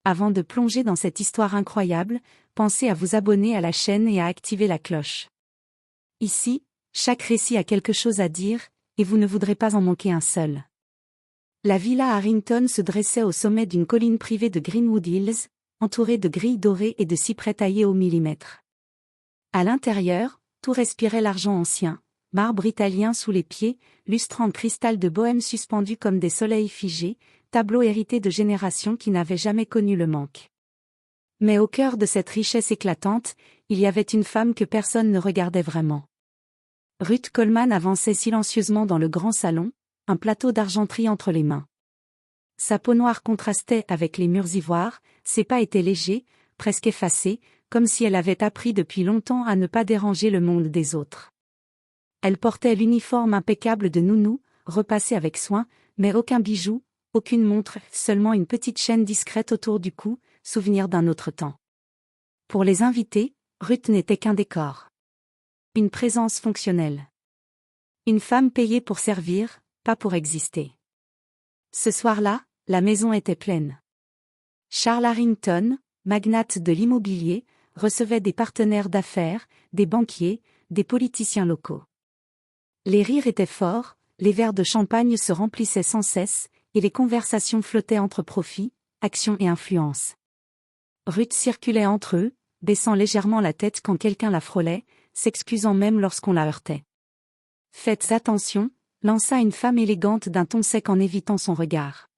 Avant de plonger dans cette histoire incroyable, pensez à vous abonner à la chaîne et à activer la cloche. Ici, chaque récit a quelque chose à dire, et vous ne voudrez pas en manquer un seul. La villa Harrington se dressait au sommet d'une colline privée de Greenwood Hills, entourée de grilles dorées et de cyprès taillés au millimètre. À l'intérieur, tout respirait l'argent ancien, marbre italien sous les pieds, lustre en cristal de Bohême suspendu comme des soleils figés, tableau hérité de générations qui n'avaient jamais connu le manque. Mais au cœur de cette richesse éclatante, il y avait une femme que personne ne regardait vraiment. Ruth Coleman avançait silencieusement dans le grand salon, un plateau d'argenterie entre les mains. Sa peau noire contrastait avec les murs ivoires, ses pas étaient légers, presque effacés, comme si elle avait appris depuis longtemps à ne pas déranger le monde des autres. Elle portait l'uniforme impeccable de nounou, repassé avec soin, mais aucun bijou, aucune montre, seulement une petite chaîne discrète autour du cou, souvenir d'un autre temps. Pour les invités, Ruth n'était qu'un décor. Une présence fonctionnelle. Une femme payée pour servir, pas pour exister. Ce soir-là, la maison était pleine. Charles Harrington, magnate de l'immobilier, recevait des partenaires d'affaires, des banquiers, des politiciens locaux. Les rires étaient forts, les verres de champagne se remplissaient sans cesse, et les conversations flottaient entre profit, action et influence. Ruth circulait entre eux, baissant légèrement la tête quand quelqu'un la frôlait, s'excusant même lorsqu'on la heurtait. « Faites attention », lança une femme élégante d'un ton sec en évitant son regard.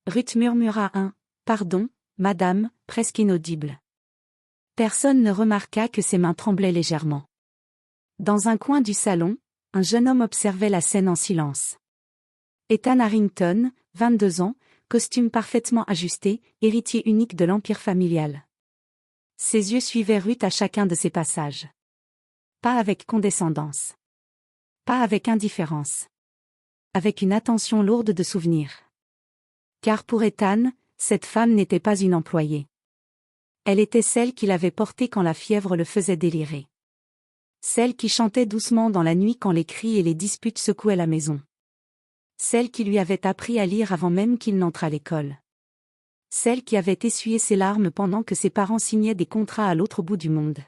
Ruth murmura un « Pardon, madame », presque inaudible. Personne ne remarqua que ses mains tremblaient légèrement. Dans un coin du salon, un jeune homme observait la scène en silence. Ethan Harrington, 22 ans, costume parfaitement ajusté, héritier unique de l'empire familial. Ses yeux suivaient Ruth à chacun de ses passages. Pas avec condescendance. Pas avec indifférence. Avec une attention lourde de souvenirs. Car pour Ethan, cette femme n'était pas une employée. Elle était celle qu'il avait portée quand la fièvre le faisait délirer. Celle qui chantait doucement dans la nuit quand les cris et les disputes secouaient la maison. Celle qui lui avait appris à lire avant même qu'il n'entre à l'école. Celle qui avait essuyé ses larmes pendant que ses parents signaient des contrats à l'autre bout du monde.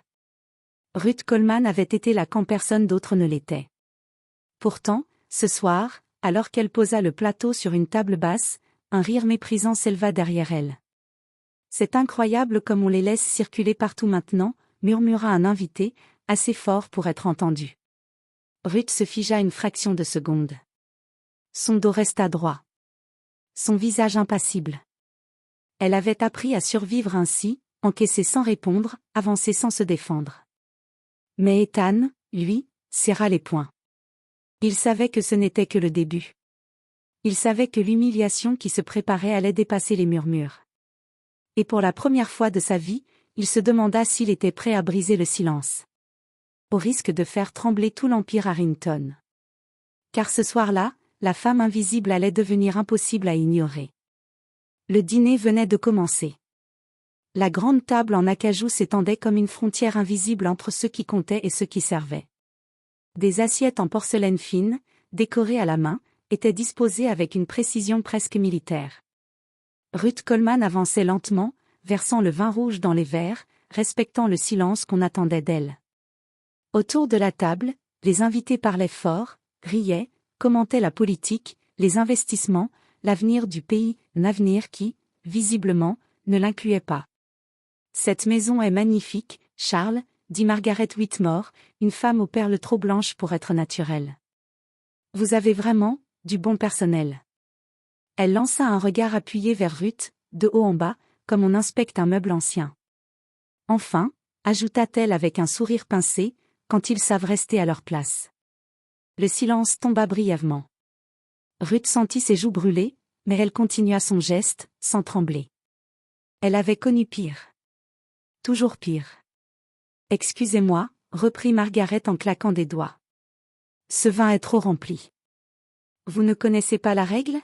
Ruth Coleman avait été là quand personne d'autre ne l'était. Pourtant, ce soir, alors qu'elle posa le plateau sur une table basse, un rire méprisant s'éleva derrière elle. « C'est incroyable comme on les laisse circuler partout maintenant », murmura un invité, assez fort pour être entendu. Ruth se figea une fraction de seconde. Son dos resta droit. Son visage impassible. Elle avait appris à survivre ainsi, encaisser sans répondre, avancer sans se défendre. Mais Ethan, lui, serra les poings. Il savait que ce n'était que le début. Il savait que l'humiliation qui se préparait allait dépasser les murmures. Et pour la première fois de sa vie, il se demanda s'il était prêt à briser le silence. Au risque de faire trembler tout l'empire Harrington. Car ce soir-là, la femme invisible allait devenir impossible à ignorer. Le dîner venait de commencer. La grande table en acajou s'étendait comme une frontière invisible entre ceux qui comptaient et ceux qui servaient. Des assiettes en porcelaine fine, décorées à la main, étaient disposées avec une précision presque militaire. Ruth Coleman avançait lentement, versant le vin rouge dans les verres, respectant le silence qu'on attendait d'elle. Autour de la table, les invités parlaient fort, riaient, commentaient la politique, les investissements, l'avenir du pays, un avenir qui, visiblement, ne l'incluait pas. « Cette maison est magnifique, Charles », dit Margaret Whitmore, une femme aux perles trop blanches pour être naturelle. « Vous avez vraiment, du bon personnel. » Elle lança un regard appuyé vers Ruth, de haut en bas, comme on inspecte un meuble ancien. Enfin, ajouta-t-elle avec un sourire pincé, quand ils savent rester à leur place. Le silence tomba brièvement. Ruth sentit ses joues brûler, mais elle continua son geste, sans trembler. Elle avait connu pire. Toujours pire. « Excusez-moi, » reprit Margaret en claquant des doigts. « Ce vin est trop rempli. » « Vous ne connaissez pas la règle ?»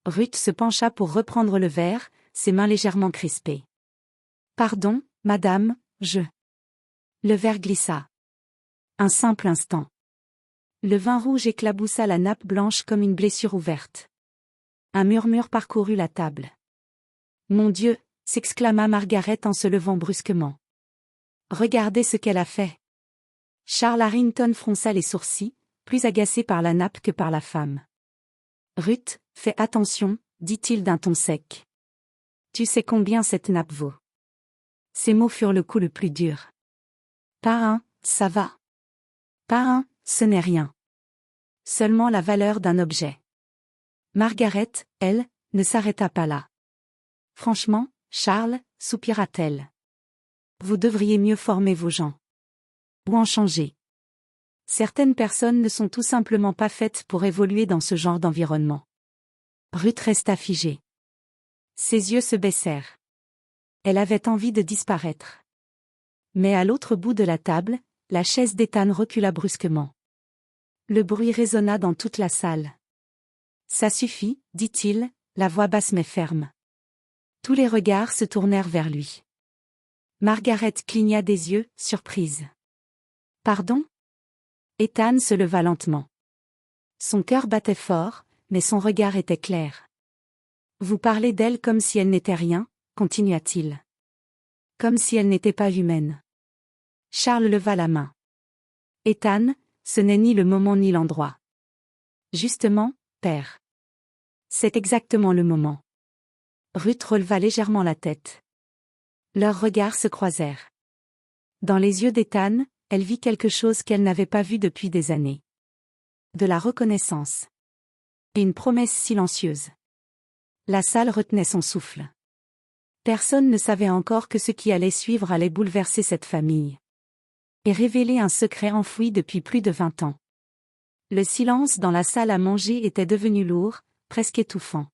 Ruth se pencha pour reprendre le verre, ses mains légèrement crispées. « Pardon, madame, je... » Le verre glissa. Un simple instant. Le vin rouge éclaboussa la nappe blanche comme une blessure ouverte. Un murmure parcourut la table. Mon Dieu, s'exclama Margaret en se levant brusquement. Regardez ce qu'elle a fait. Charles Harrington fronça les sourcils, plus agacé par la nappe que par la femme. Ruth, fais attention, dit-il d'un ton sec. Tu sais combien cette nappe vaut. Ces mots furent le coup le plus dur. Pas ça va. Pas ce n'est rien. Seulement la valeur d'un objet. Margaret, elle, ne s'arrêta pas là. Franchement, Charles, soupira-t-elle. Vous devriez mieux former vos gens. Ou en changer. Certaines personnes ne sont tout simplement pas faites pour évoluer dans ce genre d'environnement. Ruth resta figée. Ses yeux se baissèrent. Elle avait envie de disparaître. Mais à l'autre bout de la table, la chaise d'Ethan recula brusquement. Le bruit résonna dans toute la salle. Ça suffit, dit-il, la voix basse mais ferme. Tous les regards se tournèrent vers lui. Margaret cligna des yeux, surprise. Pardon? Ethan se leva lentement. Son cœur battait fort, mais son regard était clair. Vous parlez d'elle comme si elle n'était rien, continua-t-il. Comme si elle n'était pas humaine. Charles leva la main. Ethan, ce n'est ni le moment ni l'endroit. Justement, père. C'est exactement le moment. Ruth releva légèrement la tête. Leurs regards se croisèrent. Dans les yeux d'Ethan, elle vit quelque chose qu'elle n'avait pas vu depuis des années. De la reconnaissance. Et une promesse silencieuse. La salle retenait son souffle. Personne ne savait encore que ce qui allait suivre allait bouleverser cette famille. Et révéler un secret enfoui depuis plus de 20 ans. Le silence dans la salle à manger était devenu lourd, presque étouffant.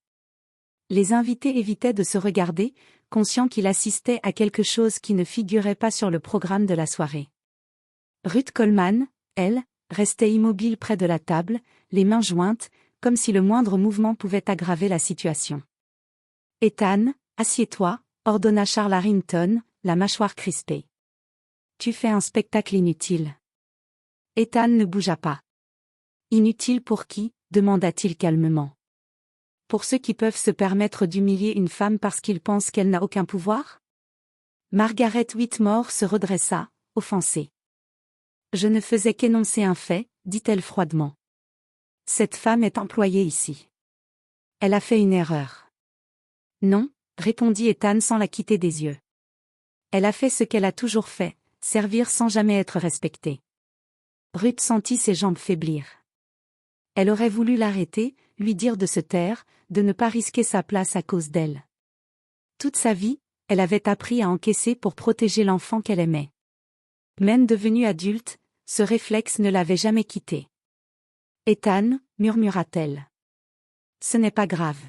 Les invités évitaient de se regarder, conscients qu'ils assistaient à quelque chose qui ne figurait pas sur le programme de la soirée. Ruth Coleman, elle, restait immobile près de la table, les mains jointes, comme si le moindre mouvement pouvait aggraver la situation. Ethan, assieds-toi, ordonna Charles Harrington, la mâchoire crispée. Tu fais un spectacle inutile. Ethan ne bougea pas. Inutile pour qui? Demanda-t-il calmement. Pour ceux qui peuvent se permettre d'humilier une femme parce qu'ils pensent qu'elle n'a aucun pouvoir? Margaret Whitmore se redressa, offensée. Je ne faisais qu'énoncer un fait, dit-elle froidement. Cette femme est employée ici. Elle a fait une erreur. Non, répondit Ethan sans la quitter des yeux. Elle a fait ce qu'elle a toujours fait, servir sans jamais être respectée. Ruth sentit ses jambes faiblir. Elle aurait voulu l'arrêter, lui dire de se taire, de ne pas risquer sa place à cause d'elle. Toute sa vie, elle avait appris à encaisser pour protéger l'enfant qu'elle aimait. Même devenue adulte, ce réflexe ne l'avait jamais quittée. Ethan, murmura-t-elle. Ce n'est pas grave.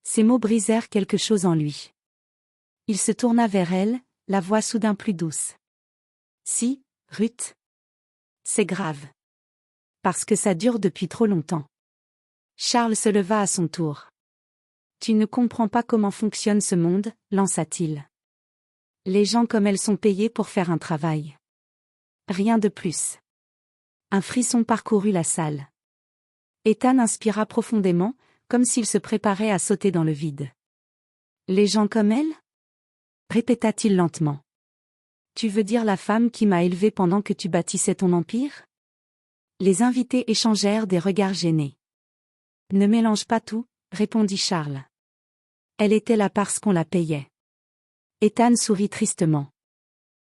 Ces mots brisèrent quelque chose en lui. Il se tourna vers elle, la voix soudain plus douce. Si, Ruth. C'est grave. Parce que ça dure depuis trop longtemps. Charles se leva à son tour. Tu ne comprends pas comment fonctionne ce monde, lança-t-il. Les gens comme elles sont payés pour faire un travail. Rien de plus. Un frisson parcourut la salle. Ethan inspira profondément, comme s'il se préparait à sauter dans le vide. Les gens comme elle? Répéta-t-il lentement. Tu veux dire la femme qui m'a élevé pendant que tu bâtissais ton empire? Les invités échangèrent des regards gênés. Ne mélange pas tout, répondit Charles. Elle était là parce qu'on la payait. Ethan sourit tristement.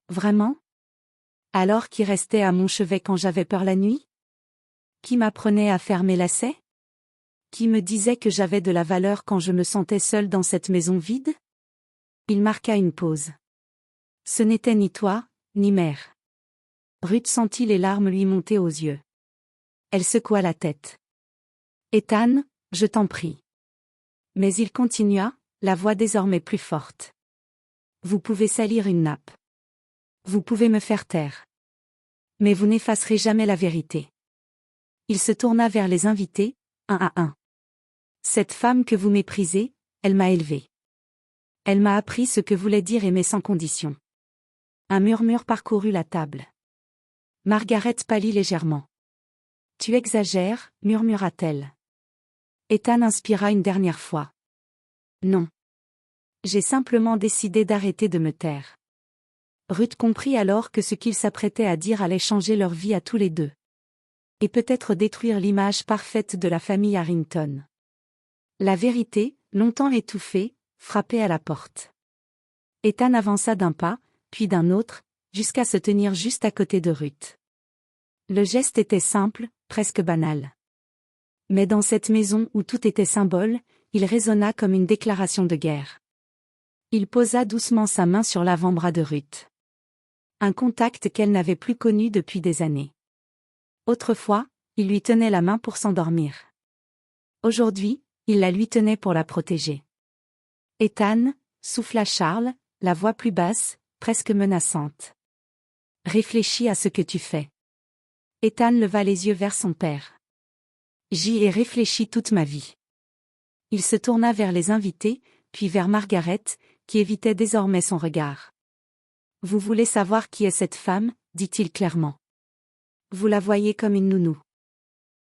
Vraiment? Alors qui restait à mon chevet quand j'avais peur la nuit? Qui m'apprenait à faire mes lacets? Qui me disait que j'avais de la valeur quand je me sentais seule dans cette maison vide? Il marqua une pause. Ce n'était ni toi, ni mère. Ruth sentit les larmes lui monter aux yeux. Elle secoua la tête. Ethan, je t'en prie. Mais il continua, la voix désormais plus forte. Vous pouvez salir une nappe. Vous pouvez me faire taire. Mais vous n'effacerez jamais la vérité. Il se tourna vers les invités, un à un. Cette femme que vous méprisez, elle m'a élevé. Elle m'a appris ce que voulait dire aimer sans condition. Un murmure parcourut la table. Margaret pâlit légèrement. Tu exagères, murmura-t-elle. Ethan inspira une dernière fois. Non. J'ai simplement décidé d'arrêter de me taire. Ruth comprit alors que ce qu'il s'apprêtait à dire allait changer leur vie à tous les deux. Et peut-être détruire l'image parfaite de la famille Harrington. La vérité, longtemps étouffée, frappait à la porte. Ethan avança d'un pas, puis d'un autre, jusqu'à se tenir juste à côté de Ruth. Le geste était simple, presque banal. Mais dans cette maison où tout était symbole, il résonna comme une déclaration de guerre. Il posa doucement sa main sur l'avant-bras de Ruth. Un contact qu'elle n'avait plus connu depuis des années. Autrefois, il lui tenait la main pour s'endormir. Aujourd'hui, il la lui tenait pour la protéger. Ethan, souffla Charles, la voix plus basse, presque menaçante. Réfléchis à ce que tu fais. Ethan leva les yeux vers son père. J'y ai réfléchi toute ma vie. Il se tourna vers les invités, puis vers Margaret, qui évitait désormais son regard. Vous voulez savoir qui est cette femme, dit-il clairement. Vous la voyez comme une nounou.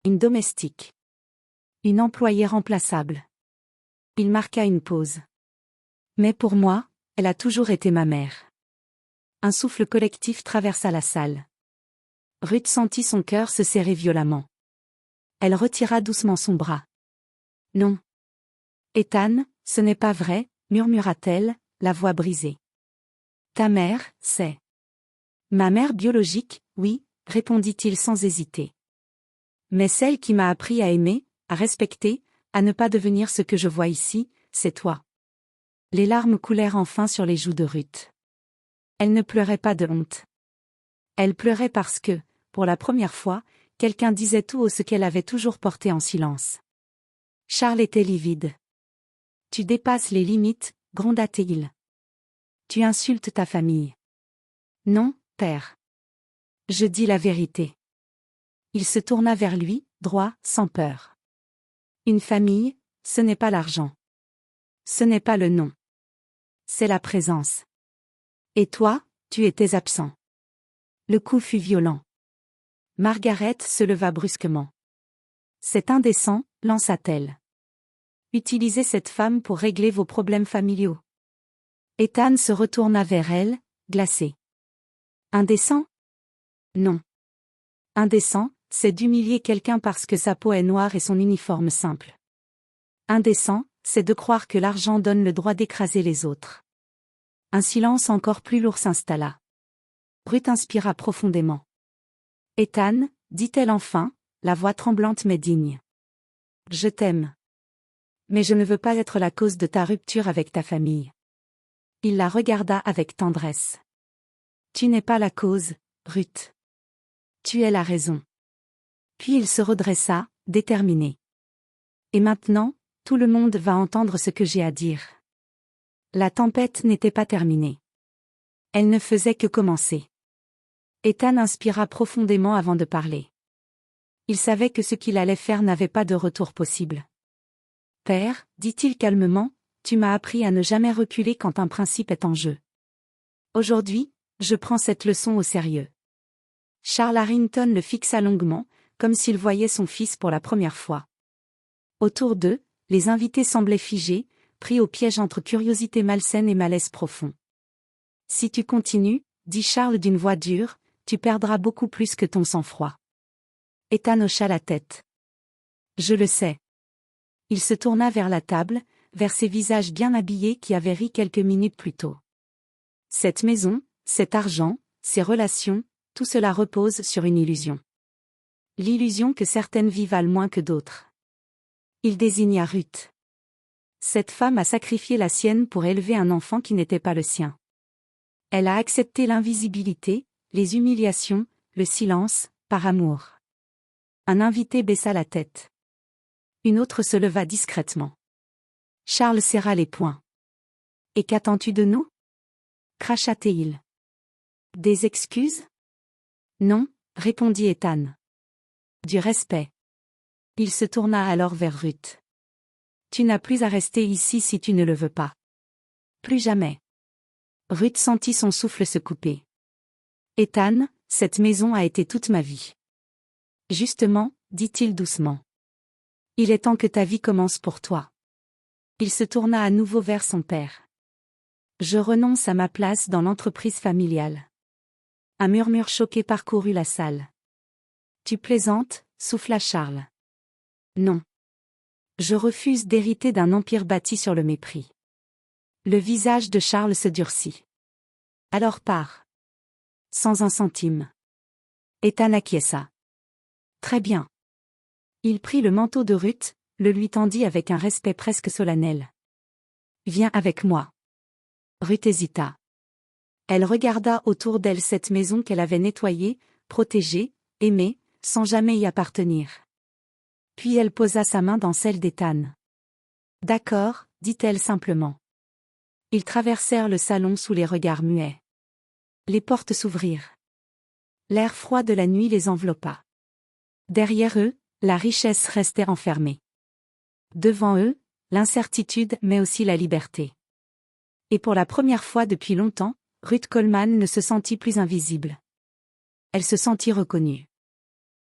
Une domestique. Une employée remplaçable. Il marqua une pause. Mais pour moi, elle a toujours été ma mère. Un souffle collectif traversa la salle. Ruth sentit son cœur se serrer violemment. Elle retira doucement son bras. Non. Ethan, ce n'est pas vrai, murmura-t-elle, la voix brisée. Ta mère, c'est. Ma mère biologique, oui, répondit-il sans hésiter. Mais celle qui m'a appris à aimer, à respecter, à ne pas devenir ce que je vois ici, c'est toi. Les larmes coulèrent enfin sur les joues de Ruth. Elle ne pleurait pas de honte. Elle pleurait parce que, pour la première fois, quelqu'un disait tout haut ce qu'elle avait toujours porté en silence. Charles était livide. Tu dépasses les limites, gronda-t-il. Tu insultes ta famille. Non, père. Je dis la vérité. Il se tourna vers lui, droit, sans peur. Une famille, ce n'est pas l'argent. Ce n'est pas le nom. C'est la présence. Et toi, tu étais absent. Le coup fut violent. Margaret se leva brusquement. C'est indécent, lança-t-elle. Utilisez cette femme pour régler vos problèmes familiaux. Ethan se retourna vers elle, glacé. Indécent? Non. Indécent, c'est d'humilier quelqu'un parce que sa peau est noire et son uniforme simple. Indécent, c'est de croire que l'argent donne le droit d'écraser les autres. Un silence encore plus lourd s'installa. Ruth inspira profondément. Ethan, dit-elle enfin, la voix tremblante mais digne. Je t'aime. Mais je ne veux pas être la cause de ta rupture avec ta famille. Il la regarda avec tendresse. Tu n'es pas la cause, Ruth. Tu es la raison. Puis il se redressa, déterminé. Et maintenant, tout le monde va entendre ce que j'ai à dire. La tempête n'était pas terminée. Elle ne faisait que commencer. Ethan inspira profondément avant de parler. Il savait que ce qu'il allait faire n'avait pas de retour possible. Père, dit-il calmement, tu m'as appris à ne jamais reculer quand un principe est en jeu. Aujourd'hui, je prends cette leçon au sérieux. Charles Harrington le fixa longuement, comme s'il voyait son fils pour la première fois. Autour d'eux, les invités semblaient figés, pris au piège entre curiosité malsaine et malaise profond. Si tu continues, dit Charles d'une voix dure, tu perdras beaucoup plus que ton sang-froid. Ethan hocha la tête. Je le sais. Il se tourna vers la table, vers ces visages bien habillés qui avaient ri quelques minutes plus tôt. Cette maison, cet argent, ces relations, tout cela repose sur une illusion. L'illusion que certaines vies valent moins que d'autres. Il désigna Ruth. Cette femme a sacrifié la sienne pour élever un enfant qui n'était pas le sien. Elle a accepté l'invisibilité, les humiliations, le silence, par amour. Un invité baissa la tête. Une autre se leva discrètement. Charles serra les poings. Et qu'attends-tu de nous? Cracha-t-il. Des excuses? Non, répondit Ethan. Du respect. Il se tourna alors vers Ruth. Tu n'as plus à rester ici si tu ne le veux pas. Plus jamais. Ruth sentit son souffle se couper. Ethan, cette maison a été toute ma vie. Justement, dit-il doucement. Il est temps que ta vie commence pour toi. Il se tourna à nouveau vers son père. Je renonce à ma place dans l'entreprise familiale. Un murmure choqué parcourut la salle. Tu plaisantes, souffla Charles. Non. Je refuse d'hériter d'un empire bâti sur le mépris. Le visage de Charles se durcit. Alors pars. Sans un centime. Ethan acquiesça. Très bien. Il prit le manteau de Ruth, le lui tendit avec un respect presque solennel. Viens avec moi. Ruth hésita. Elle regarda autour d'elle cette maison qu'elle avait nettoyée, protégée, aimée, sans jamais y appartenir. Puis elle posa sa main dans celle d'Ethan. D'accord, dit-elle simplement. Ils traversèrent le salon sous les regards muets. Les portes s'ouvrirent. L'air froid de la nuit les enveloppa. Derrière eux, la richesse restait enfermée. Devant eux, l'incertitude mais aussi la liberté. Et pour la première fois depuis longtemps, Ruth Coleman ne se sentit plus invisible. Elle se sentit reconnue.